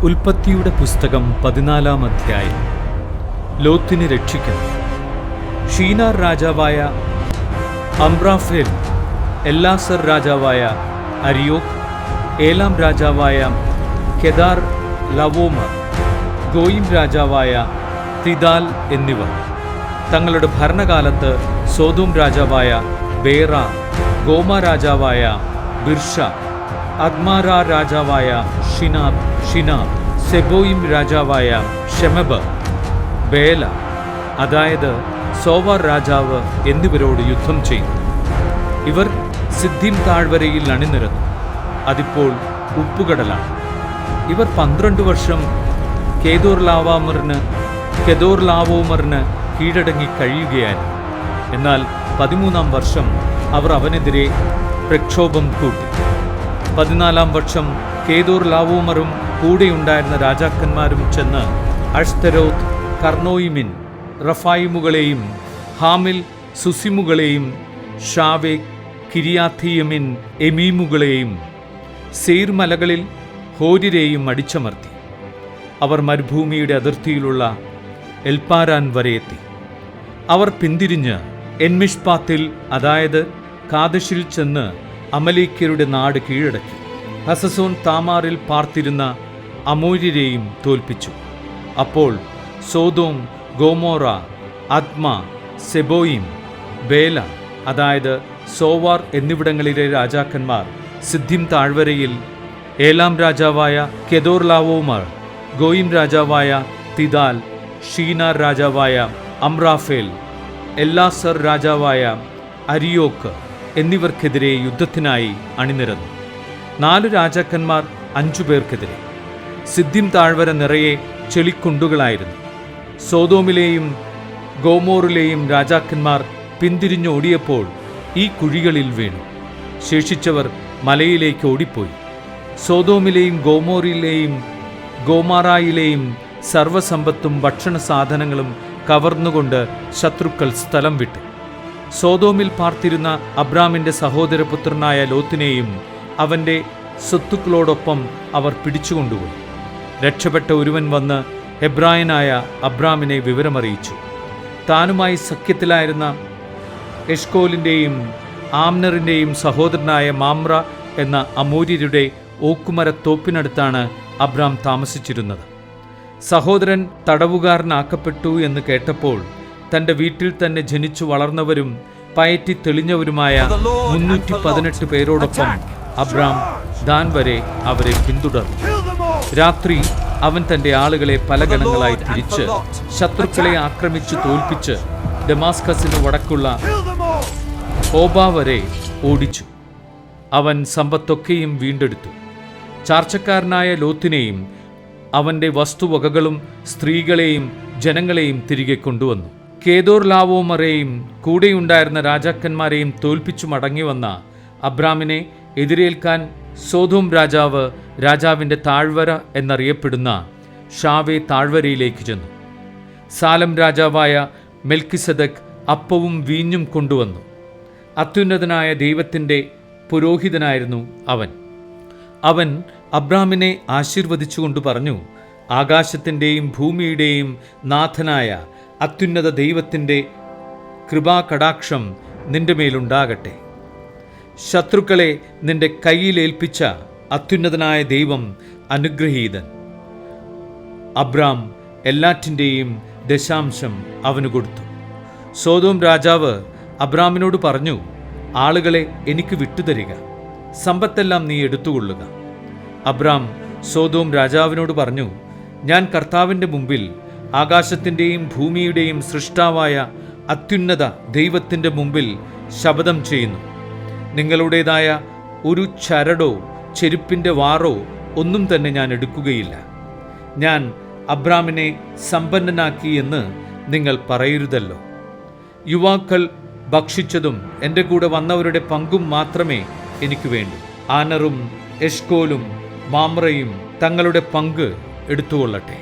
ഉൽപ്പത്തിയുടെ പുസ്തകം 14-ാം അധ്യായം. ലോത്തിനെ രക്ഷിക്കുന്നു. ഷീനാർ രാജാവായ അമ്രാഫേൽ, എല്ലാസർ രാജാവായ അരിയോക്, ഏലാം രാജാവായ കെദാർ ലവോമർ, ഗോയിം രാജാവായ തിദാൽ എന്നിവർ തങ്ങളുടെ ഭരണകാലത്ത് സോദോം രാജാവായ ബേറ, ഗോമ രാജാവായ ബിർഷ, അദ്മാര രാജാവായ ഷിനാബ്, സെബോയിം രാജാവായ ഷെമബ്, ബേല അതായത് സോവാർ രാജാവ് എന്നിവരോട് യുദ്ധം ചെയ്തു. ഇവർ സിദ്ദീം താഴ്വരയിൽ അണിനിരന്നു. അതിപ്പോൾ ഉപ്പുകടലാണ്. ഇവർ 12 വർഷം കെദോർലാവോമറിന് കീഴടങ്ങി കഴിയുകയായിരുന്നു. എന്നാൽ 13-ാം വർഷം അവർ അവനെതിരെ പ്രക്ഷോഭം കൂട്ടി. 14-ാം വർഷം കെദോർലാവോമറും കൂടെയുണ്ടായിരുന്ന രാജാക്കന്മാരും ചെന്ന് അഷ്തരോത്ത്, കർണോയിമിൻ, റഫായിമുകളെയും ഹാമിൽ സുസിമുകളെയും ഷാവേക്, കിരിയാഥിയമിൻ എമീമുകളെയും സെയ്ർ മലകളിൽ ഹോരിരെയും അടിച്ചമർത്തി. അവർ മരുഭൂമിയുടെ അതിർത്തിയിലുള്ള എൽപാരാൻ വരെ എത്തി. അവർ പിന്തിരിഞ്ഞ് എൻമിഷ്പാത്തിൽ അതായത് കാദശിൽ ചെന്ന് അമലേക്യരുടെ നാട് കീഴടക്കി. ഹസസോൻ താമാറിൽ പാർത്തിരുന്ന അമോര്യരെയും തോൽപ്പിച്ചു. അപ്പോൾ സോദോം, ഗോമോറ, അദ്മ, സെബോയിം, ബേല അതായത് സോവാർ എന്നിവിടങ്ങളിലെ രാജാക്കന്മാർ സിദ്ദീം താഴ്വരയിൽ ഏലാം രാജാവായ കെദോർലാവോമർ, ഗോയിം രാജാവായ തിദാൽ, ഷീനാർ രാജാവായ അമ്രാഫേൽ, എല്ലാസർ രാജാവായ അരിയോക്ക് എന്നിവർക്കെതിരെ യുദ്ധത്തിനായി അണിനിരന്നു. 4 രാജാക്കന്മാർ 5 പേർക്കെതിരെ. സിദ്ദീം താഴ്വര നിറയെ ചെളിക്കുണ്ടുകളായിരുന്നു. സോദോമിലെയും ഗോമോറിലെയും രാജാക്കന്മാർ പിന്തിരിഞ്ഞോടിയപ്പോൾ ഈ കുഴികളിൽ വീണു. ശേഷിച്ചവർ മലയിലേക്ക് ഓടിപ്പോയി. സോദോമിലെയും ഗോമോറിലെയും ഗോമാറായിലെയും സർവ്വസമ്പത്തും ഭക്ഷണ സാധനങ്ങളും കവർന്നുകൊണ്ട് ശത്രുക്കൾ സ്ഥലം വിട്ടു. സോദോമിൽ പാർത്തിരുന്ന അബ്രാമിൻ്റെ സഹോദരപുത്രനായ ലോത്തിനെയും അവൻ്റെ സ്വത്തുക്കളോടൊപ്പം അവർ പിടിച്ചുകൊണ്ടുപോയി. രക്ഷപ്പെട്ട ഒരുവൻ വന്ന് ഹെബ്രായനായ അബ്രാമിനെ വിവരമറിയിച്ചു. താനുമായി സഖ്യത്തിലായിരുന്ന എഷ്കോലിൻ്റെയും ആംനറിൻ്റെയും സഹോദരനായ മാമ്ര എന്ന അമോര്യരുടെ ഓക്കുമരത്തോപ്പിനടുത്താണ് അബ്രാം താമസിച്ചിരുന്നത്. സഹോദരൻ തടവുകാരനാക്കപ്പെട്ടു എന്ന് കേട്ടപ്പോൾ തൻ്റെ വീട്ടിൽ തന്നെ ജനിച്ചു വളർന്നവരും പയറ്റി തെളിഞ്ഞവരുമായ 318 പേരോടൊപ്പം അബ്രാം ദാൻ വരെ അവരെ പിന്തുടർന്നു. രാത്രി അവൻ തൻ്റെ ആളുകളെ പല ഗണങ്ങളായി തിരിച്ച് ശത്രുക്കളെ ആക്രമിച്ചു തോൽപ്പിച്ച് ഡമാസ്കസിന് വടക്കുള്ള ഹോബ വരെ ഓടിച്ചു. അവൻ സമ്പത്തൊക്കെയും വീണ്ടെടുത്തു. ചാർച്ചക്കാരനായ ലോത്തിനെയും അവൻ്റെ വസ്തുവകകളും സ്ത്രീകളെയും ജനങ്ങളെയും തിരികെ കൊണ്ടുവന്നു. കെദോർലാവോമറെയും കൂടെയുണ്ടായിരുന്ന രാജാക്കന്മാരെയും തോൽപ്പിച്ചു മടങ്ങിവന്ന അബ്രാമിനെ എതിരേൽക്കാൻ സോദോം രാജാവിൻ്റെ താഴ്വര എന്നറിയപ്പെടുന്ന ഷാവേ താഴ്വരയിലേക്ക് ചെന്നു. സാലം രാജാവായ മെൽക്കിസെദക്ക് അപ്പവും വീഞ്ഞും കൊണ്ടുവന്നു. അത്യുന്നതനായ ദൈവത്തിൻ്റെ പുരോഹിതനായിരുന്നു അവൻ അബ്രാമിനെ ആശീർവദിച്ചുകൊണ്ട് പറഞ്ഞു, ആകാശത്തിൻ്റെയും ഭൂമിയുടെയും നാഥനായ അത്യുന്നത ദൈവത്തിൻ്റെ കൃപാകടാക്ഷം നിന്റെ മേലുണ്ടാകട്ടെ. ശത്രുക്കളെ നിന്റെ കയ്യിലേൽപ്പിച്ച അത്യുന്നതനായ ദൈവം അനുഗ്രഹീതൻ. അബ്രാം എല്ലാറ്റിൻ്റെയും ദശാംശം അവന് കൊടുത്തു. സോദോം രാജാവ് അബ്രാമിനോട് പറഞ്ഞു, ആളുകളെ എനിക്ക് വിട്ടുതരിക, സമ്പത്തെല്ലാം നീ എടുത്തുകൊള്ളുക. അബ്രാം സോദോം രാജാവിനോട് പറഞ്ഞു, ഞാൻ കർത്താവിൻ്റെ മുമ്പിൽ ആകാശത്തിൻ്റെയും ഭൂമിയുടെയും സൃഷ്ടാവായ അത്യുന്നത ദൈവത്തിൻ്റെ മുമ്പിൽ ശപഥം ചെയ്യുന്നു, നിങ്ങളുടേതായ ഒരു ചരടോ ചെരുപ്പിൻ്റെ വാറോ ഒന്നും തന്നെ ഞാൻ എടുക്കുകയില്ല. ഞാൻ അബ്രാമിനെ സമ്പന്നനാക്കി എന്ന് നിങ്ങൾ പറയരുതല്ലോ. യുവാക്കൾ ഭക്ഷിച്ചതും എൻ്റെ കൂടെ വന്നവരുടെ പങ്കും മാത്രമേ എനിക്ക് വേണ്ടൂ. ആനറും എഷ്കോലും മാമ്രയും തങ്ങളുടെ പങ്ക് എടുത്തുകൊള്ളട്ടെ.